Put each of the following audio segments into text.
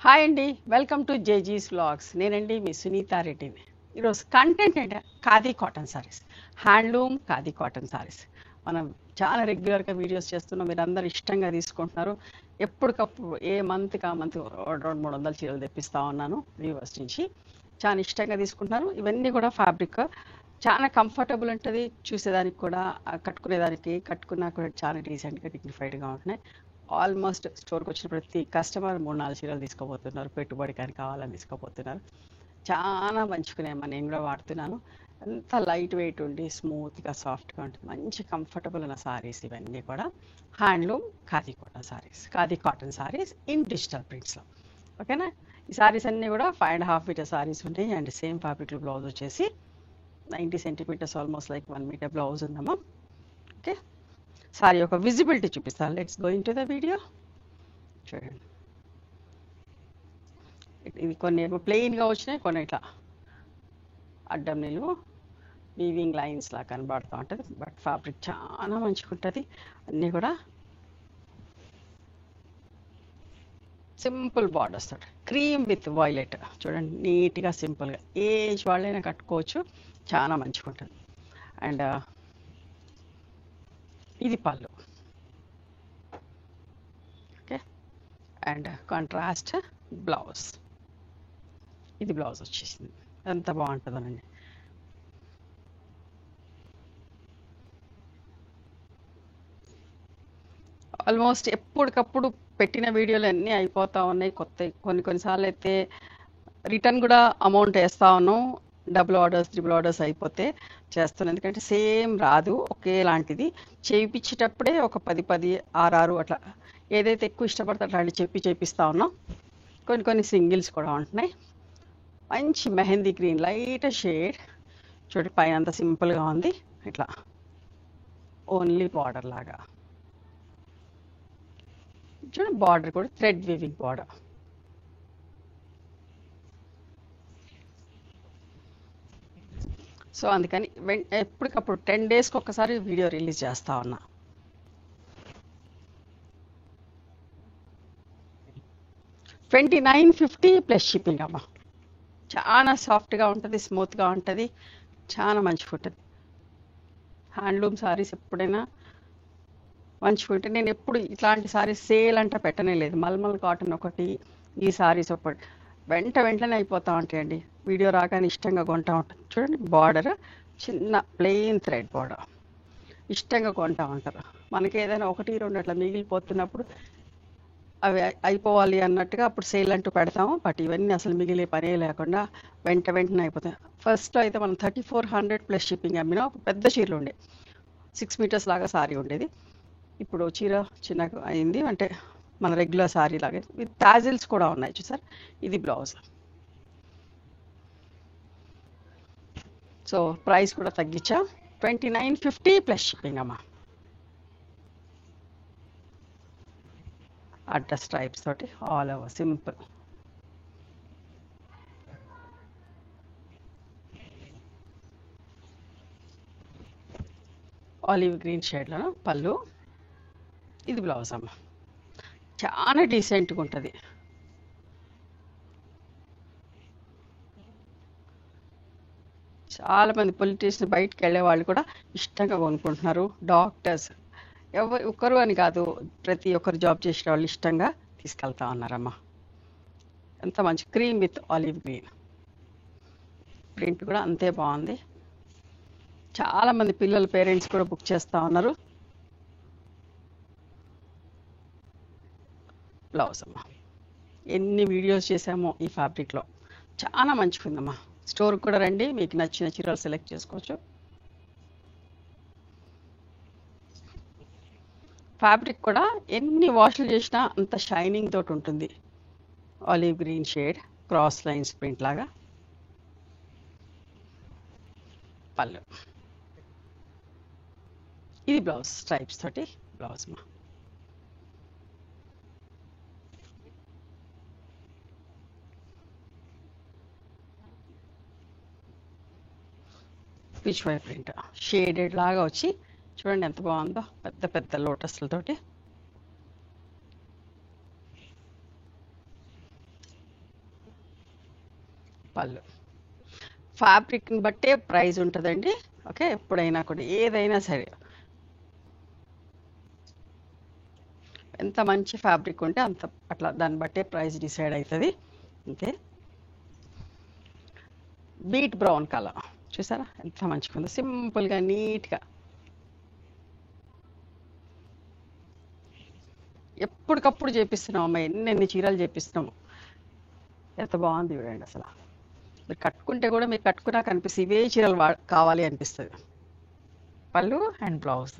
Hi అండి, welcome to జేజీస్ vlogs. నేనండి మీ సునీతా రెడ్డిని. ఈరోజు కంటెంట్ అంటే khadi cotton saris, handloom khadi cotton saris. మనం చాలా రెగ్యులర్గా వీడియోస్ చేస్తున్నాం, మీరు అందరు ఇష్టంగా తీసుకుంటున్నారు. ఎప్పటికప్పుడు ఏ మంత్కి ఆ మంత్ 200-300 చీరలు తెప్పిస్తూ ఉన్నాను వ్యూవర్స్ నుంచి. చాలా ఇష్టంగా తీసుకుంటున్నారు. ఇవన్నీ కూడా ఫ్యాబ్రిక్ చాలా కంఫర్టబుల్ ఉంటుంది, చూసేదానికి కూడా కట్టుకునేదానికి కట్టుకున్నా కూడా చాలా డీసెంట్గా డిగ్నిఫైడ్గా ఉంటున్నాయి. ఆల్మోస్ట్ స్టోర్కి వచ్చిన ప్రతి కస్టమర్ 3-4 చీరలు తీసుకోబోతున్నారు, పెట్టుబడి కానీ కావాలని తీసుకోబోతున్నారు. చాలా మంచుకునేమ్మా, నేను కూడా వాడుతున్నాను. ఎంత లైట్ వెయిట్ ఉండి స్మూత్గా సాఫ్ట్గా ఉంటుంది, మంచి కంఫర్టబుల్ ఉన్న సారీస్ ఇవన్నీ కూడా. Handloom khadi cotton sarees, khadi cotton sarees in digital ప్రింట్స్లో. ఓకేనా? ఈ సారీస్ అన్నీ కూడా 5.5 మీటర్ సారీస్ ఉంటాయి అండ్ సేమ్ ఫ్యాబ్రిక్లో బ్లౌజ్ వచ్చేసి 90 centimetres, almost like 1 metre blouse ఉందమ్మా. ఓకే, సారీ యొక్క విజిబిలిటీ చూపిస్తాను. Let's go into the video. చూడండి, ఇది కొన్ని ఏమో ప్లెయిన్గా వచ్చినాయి, కొన్ని ఇట్లా అడ్డం నిలువు వీవింగ్ లైన్స్ లా కనబడుతూ ఉంటుంది. బట్ ఫ్యాబ్రిక్ చాలా మంచిగా ఉంటుంది. అన్నీ కూడా సింపుల్ బార్డర్స్ తోటి, క్రీమ్ విత్ వైలెట్. చూడండి, నీట్గా సింపుల్గా ఏజ్ వాళ్ళైనా కట్టుకోవచ్చు, చాలా మంచిగా ఉంటుంది. అండ్ ఇది పళ్ళు. Okay, and contrast blouse. ఇది బ్లౌజ్ వచ్చేసింది. ఎంత బాగుంటుందోనండి. ఆల్మోస్ట్ ఎప్పటికప్పుడు పెట్టిన వీడియోలు అన్నీ అయిపోతూ ఉన్నాయి. కొన్నిసార్లు అయితే రిటర్న్ కూడా అమౌంట్ వేస్తూ ఉన్నాం. డబుల్ ఆర్డర్స్, ట్రిపుల్ ఆర్డర్స్ అయిపోతే చేస్తున్నాం, ఎందుకంటే సేమ్ రాదు, ఒకేలాంటిది. చేయించేటప్పుడే ఒక 10 6 అట్లా ఏదైతే ఎక్కువ ఇష్టపడితే అట్లాంటి చేపిస్తూ ఉన్నాం. కొన్ని సింగిల్స్ కూడా ఉంటున్నాయి. మంచి మెహందీ గ్రీన్ లైట్ షేడ్. చూడండి, పైన అంత సింపుల్గా ఉంది, ఇట్లా ఓన్లీ బార్డర్ లాగా. చూడండి, బార్డర్ కూడా థ్రెడ్ వీవింగ్ బార్డర్. సో అందుకని ఎప్పటికప్పుడు 10 డేస్కి ఒక్కసారి వీడియో రిలీజ్ చేస్తా ఉన్నా. $29.50 ప్లస్ షిప్పింగ్ అమ్మా. చాలా సాఫ్ట్గా ఉంటుంది, స్మూత్గా ఉంటుంది, చాలా మంచిగా ఉంటుంది. హ్యాండ్లూమ్ సారీస్ ఎప్పుడైనా మంచిగా ఉంటుంది. నేను ఎప్పుడు ఇట్లాంటి సారీస్ సేల్ అంట పెట్టనే లేదు. మల్మల్ కాటన్ ఒకటి, ఈ సారీస్ ఒకటి వెంటనే అయిపోతూ ఉంటాయండి. వీడియో రాగానే ఇష్టంగా కొంటూ ఉంటుంది. చూడండి, బార్డర్ చిన్న ప్లెయిన్ థ్రెడ్ బార్డర్, ఇష్టంగా కొంటూ ఉంటారు. మనకి ఏదైనా 1-2 అట్లా మిగిలిపోతున్నప్పుడు అవి అయిపోవాలి అన్నట్టుగా అప్పుడు సేల్ అంటూ పెడతాము. బట్ ఇవన్నీ అసలు మిగిలే పనే లేకుండా వెంటనే అయిపోతాయి. ఫస్ట్లో అయితే మనం 3400 ప్లస్ షిప్పింగ్ అమ్మినా. ఒక పెద్ద చీరలు ఉండే 6 మీటర్స్ లాగా సారీ ఉండేది. ఇప్పుడు చీర చిన్నగా అయింది, అంటే మన రెగ్యులర్ సారీ లాగే విత్ టాజిల్స్ కూడా ఉన్నాయి. చూసారు, ఇది బ్లౌజ్. సో ప్రైస్ కూడా తగ్గించా, $29.50 ప్లస్ షిప్పింగ్ అమ్మా. అడ్డ స్ట్రైప్స్ తోటి all over simple. Olive green షేడ్లో పళ్ళు, ఇది బ్లౌజ్ అమ్మ. చాలా డీసెంట్గా ఉంటుంది. చాలామంది పొలిటీషియన్ బయటకు వెళ్ళే వాళ్ళు కూడా ఇష్టంగా కొనుక్కుంటున్నారు. డాక్టర్స్ ఒక్కరు అని కాదు, ప్రతి ఒక్కరు జాబ్ చేసే వాళ్ళు ఇష్టంగా తీసుకెళ్తా ఉన్నారమ్మా. ఎంత మంచి cream with olive green. Print కూడా అంతే బాగుంది. చాలామంది పిల్లల పేరెంట్స్ కూడా బుక్ చేస్తూ ఉన్నారు. బ్లౌజ్ అమ్మా. ఎన్ని వీడియోస్ చేసామో ఈ ఫ్యాబ్రిక్లో, చాలా మంచిగుందమ్మా. స్టోర్కి కూడా రండి, మీకు నచ్చిన చీరలు సెలెక్ట్ చేసుకోవచ్చు. ఫ్యాబ్రిక్ కూడా ఎన్ని వాష్లు చేసినా అంత షైనింగ్ తోటి ఉంటుంది. Olive green shade, cross lines print లాగా పళ్ళు. ఇది బ్లౌజ్, స్ట్రైప్స్ తోటి బ్లౌజ్ మా. పిచ్ వై ప్రింట్ షేడెడ్ లాగా వచ్చి చూడండి ఎంత బాగుందో, పెద్ద పెద్ద లోటస్లతోటి. పళ్ళు. ఫ్యాబ్రిక్ని బట్టే ప్రైస్ ఉంటుందండి. ఓకే, ఎప్పుడైనా కూడా ఏదైనా సరే ఎంత మంచి ఫ్యాబ్రిక్ ఉంటే అంత అట్లా దాన్ని బట్టే ప్రైస్ డిసైడ్ అవుతుంది. అంతే. బీట్ బ్రౌన్ కలర్ చూసారా ఎంత మంచిగా ఉందో, సింపుల్గా నీట్గా. ఎప్పటికప్పుడు చేపిస్తున్నాం అమ్మాయి, ఎన్ని చీరలు చేపిస్తున్నాము. ఎంత బాగుంది చూడండి అసలు. మీరు కట్టుకుంటే కూడా మీరు కట్టుకున్నాక అనిపిస్తుంది ఇవే చీరలు కావాలి అనిపిస్తుంది. పళ్ళు and blouse.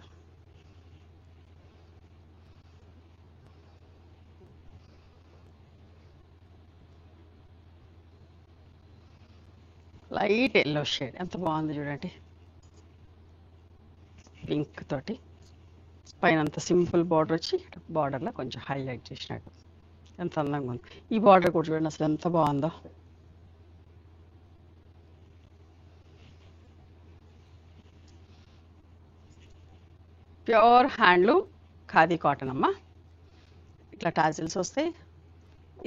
Light yellow shade ఎంత బాగుంది చూడండి, పింక్ తోటి. పైన అంత సింపుల్ బార్డర్ వచ్చి బార్డర్లో కొంచెం హైలైట్ చేసినట్టు ఎంత అందంగా ఉంది. ఈ బార్డర్ కూడా చూడండి అసలు ఎంత బాగుందో. ప్యూర్ హ్యాండ్లూమ్ ఖాదీ కాటన్ అమ్మ. ఇట్లా టాజిల్స్ వస్తాయి.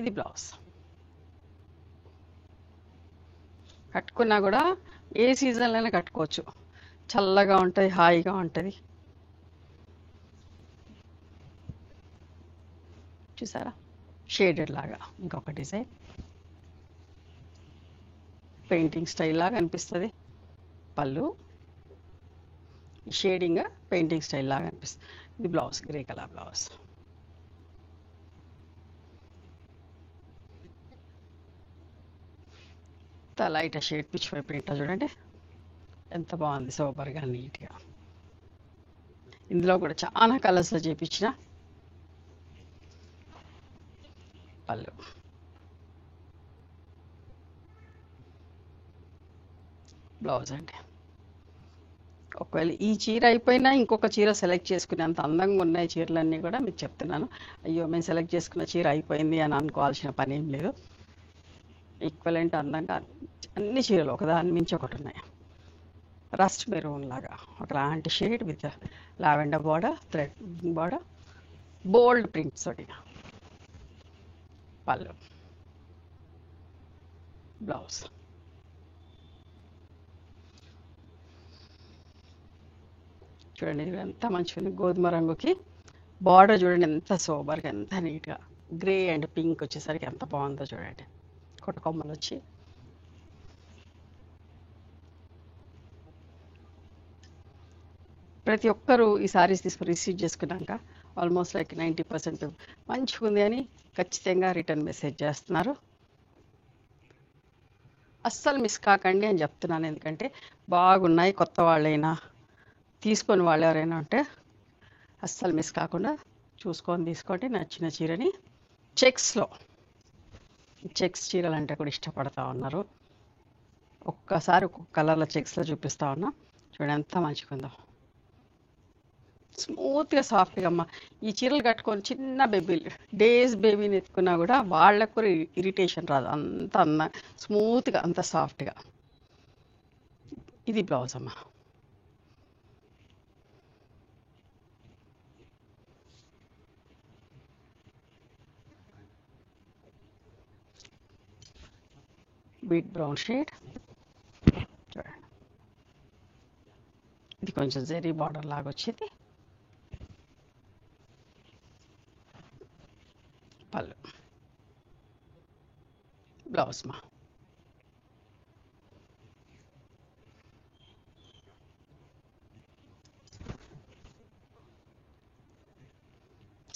ఇది బ్లౌజ్. కట్టుకున్నా కూడా ఏ సీజన్లోనే కట్టుకోవచ్చు, చల్లగా ఉంటుంది, హాయిగా ఉంటుంది. చూసారా షేడెడ్ లాగా ఇంకొక డిజైన్, పెయింటింగ్ స్టైల్ లాగా అనిపిస్తుంది. పళ్ళు షేడింగ్ పెయింటింగ్ స్టైల్ లాగా అనిపిస్తుంది. ఇది blouse, grey colour blouse. Light shade peach పై ప్రింట్ చూడండి ఎంత బాగుంది, సూపర్గా నీట్గా. ఇందులో కూడా చాలా కలర్స్లో చేపించిన. పళ్ళు బ్లౌజ్ అండి. ఒకవేళ ఈ చీర అయిపోయినా ఇంకొక చీర సెలెక్ట్ చేసుకునే అంత అందంగా ఉన్నాయి చీరలన్నీ కూడా మీకు చెప్తున్నాను. అయ్యో మేము సెలెక్ట్ చేసుకున్న చీర అయిపోయింది అని అనుకోవాల్సిన పని ఏం లేదు. ఈక్వలెంట్ అందంగా అన్ని చీరలు ఒకదాని మించి ఒకటి ఉన్నాయి. రస్ట్ మెరూన్ లాగా ఒకలాంటి shade with lavender border, thread border, bold prints తోటి. పళ్ళు బ్లౌజ్. చూడండి ఇది ఎంత మంచిగా ఉంది, గోధుమ రంగుకి బార్డర్ చూడండి ఎంత సోబర్గా ఎంత నీట్గా. గ్రే అండ్ పింక్ వచ్చేసరికి ఎంత బాగుందో చూడండి, కొమ్మలు వచ్చి. ప్రతి ఒక్కరూ ఈ సారీస్ తీసుకుని రిసీవ్ చేసుకున్నాక ఆల్మోస్ట్ లైక్ 90% మంచిగా ఉంది అని ఖచ్చితంగా రిటర్న్ మెసేజ్ చేస్తున్నారు. అస్సలు మిస్ కాకండి అని చెప్తున్నాను, ఎందుకంటే బాగున్నాయి. కొత్త వాళ్ళైనా తీసుకొని వాళ్ళు ఎవరైనా ఉంటే అస్సలు మిస్ కాకుండా చూసుకొని తీసుకోండి. నచ్చిన చీరని చెక్స్లో, చెక్స్ చీరలు అంటే కూడా ఇష్టపడతా ఉన్నారు. ఒక్కసారి ఒక్కొక్క కలర్లో చెక్స్లో చూపిస్తా ఉన్నా. చూడండి ఎంత మంచిగా ఉందో, స్మూత్గా సాఫ్ట్గా. అమ్మ ఈ చీరలు కట్టుకొని చిన్న బేబీలు, డేస్ బేబీని ఎత్తుకున్నా కూడా వాళ్ళకు కూడా ఇరిటేషన్ రాదు, అంత స్మూత్గా అంత సాఫ్ట్గా. ఇది బ్లౌజ్ అమ్మ. బీట్ బ్రౌన్ షేడ్ చూడండి, ఇది కొంచెం జరీ బార్డర్ లాగా వచ్చేది. పళ్ళు బ్లౌజ్ మా.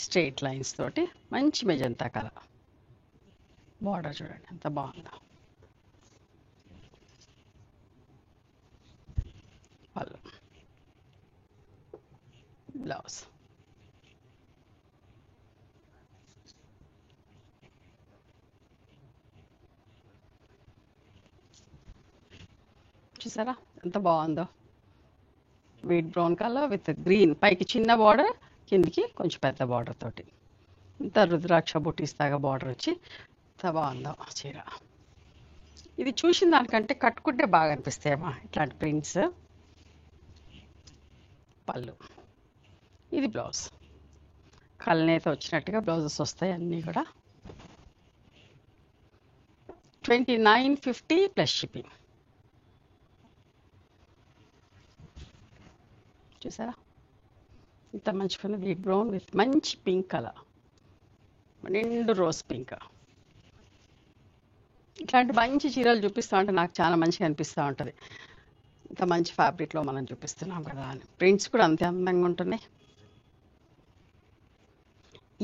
స్ట్రైట్ లైన్స్ తోటి మంచి మెజంతా కలర్ బార్డర్ చూడండి ఎంత బాగుందో. పళ్ళు బ్లౌజ్. చూసారా ఎంత బాగుందో, wheat brown colour with green, పైకి చిన్న బార్డర్, కిందికి కొంచెం పెద్ద బార్డర్ తోటి. ఇంత రుద్రాక్ష బుట్టిస్తాగా బార్డర్ వచ్చి ఎంత బాగుందో చీర. ఇది చూసిన దానికంటే కట్టుకుంటే బాగా అనిపిస్తాయమ్మా ఇట్లాంటి ప్రింట్స్. పళ్ళు ఇది బ్లౌజ్, కళ్ళనేత వచ్చినట్టుగా బ్లౌజెస్ వస్తాయి అన్నీ కూడా. 2950 ప్లస్ షిప్పింగ్. చూసారా ఇంత మంచిగా వీట్ బ్రౌన్ విత్ మంచి పింక్ కలర్, నిండు రోజ్ పింక్. ఇట్లాంటి మంచి చీరలు చూపిస్తూ ఉంటే నాకు చాలా మంచిగా అనిపిస్తూ ఉంటుంది. ఇంత మంచి ఫ్యాబ్రిక్లో మనం చూపిస్తున్నాం కదా అని. ప్రింట్స్ కూడా అంతే అందంగా ఉంటున్నాయి.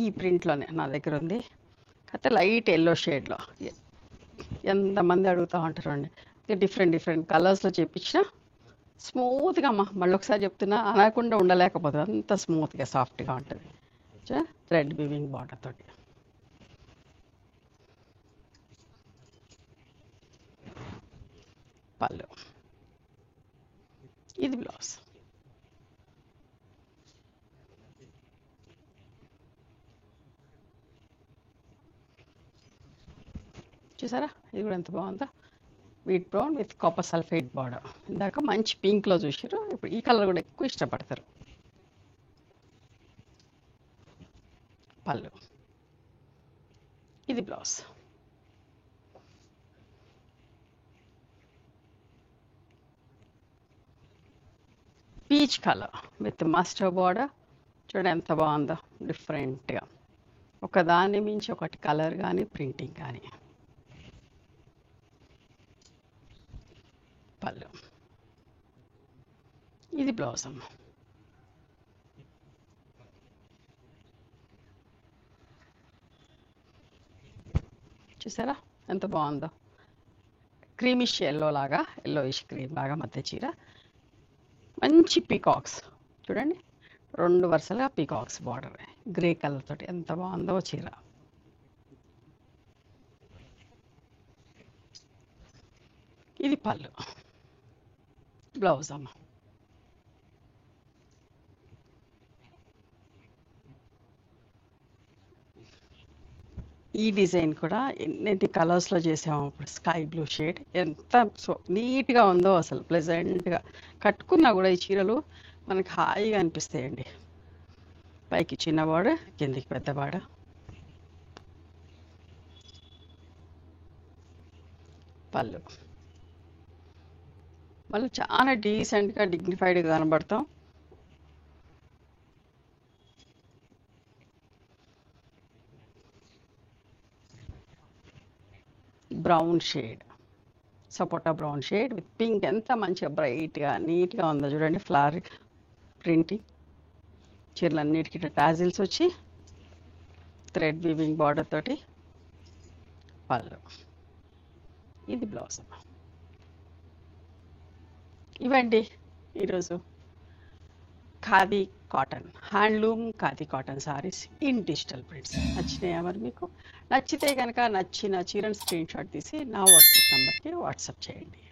ఈ ప్రింట్లోనే నా దగ్గర ఉంది, కాకపోతే లైట్ ఎల్లో షేడ్లో. ఎంతమంది అడుగుతూ ఉంటారు అండి, డిఫరెంట్ డిఫరెంట్ కలర్స్లో చేపించిన స్మూత్గా అమ్మ, మళ్ళీ ఒకసారి చెప్తున్నా, అనకుండా ఉండలేకపోతుంది, అంత స్మూత్గా సాఫ్ట్గా ఉంటుంది. థ్రెడ్ వీవింగ్ బార్డర్ తోటి. పళ్ళు, ఇది బ్లౌజ్. చూసారా ఇది కూడా ఎంత బాగుందో, wheat brown with copper sulphate border. ఇందాక మంచి పింక్లో చూసారు, ఇప్పుడు ఈ కలర్ కూడా ఎక్కువ ఇష్టపడతారు. పళ్ళు, ఇది blouse. Peach colour with mustard border. చూడండి ఎంత బాగుందో, డిఫరెంట్గా, ఒకదాన్ని మించి ఒకటి కలర్ కానీ ప్రింటింగ్ కానీ. పళ్ళు, ఇది బ్లౌజ్ అమ్మ. చూసారా ఎంత బాగుందో, క్రీమిష్ ఎల్లో లాగా, ఎల్లోయిష్ క్రీమ్ లాగా మధ్య చీర. మంచి పీకాక్స్ చూడండి, 2 వరుసలుగా పీకాక్స్ బార్డర్, గ్రే కలర్ తోటి ఎంత బాగుందో చీర. ఇది పళ్ళు, బ్లౌజ్ అమ్మ. ఈ డిజైన్ కూడా ఎన్ని కలర్స్లో చేసాము. ఇప్పుడు స్కై బ్లూ షేడ్ ఎంత నీట్గా ఉందో అసలు, ప్లెజెంట్గా కట్టుకున్నా కూడా ఈ చీరలు మనకి హాయిగా అనిపిస్తాయండి. పైకి చిన్నవాడ, కిందికి పెద్దవాడ. పళ్ళు, వాళ్ళు చాలా డీసెంట్గా డిగ్నిఫైడ్గా కనబడతాం. Brown shade, sapota brown shade with pink, ఎంత మంచిగా బ్రైట్గా నీట్గా ఉందో చూడండి. ఫ్లవర్ ప్రింటింగ్, చీరలన్నిటికీ టాజిల్స్ వచ్చి థ్రెడ్ వీవింగ్ బార్డర్ తోటి. పళ్ళు, ఇది బ్లౌజ్. ఇవండి ఈరోజు khadi cotton, handloom khadi cotton sarees in digital prints. నచ్చినాయా మరి మీకు? నచ్చితే కనుక నచ్చిన చీరను స్క్రీన్ షాట్ తీసి నా వాట్సాప్ నెంబర్కి వాట్సాప్ చేయండి.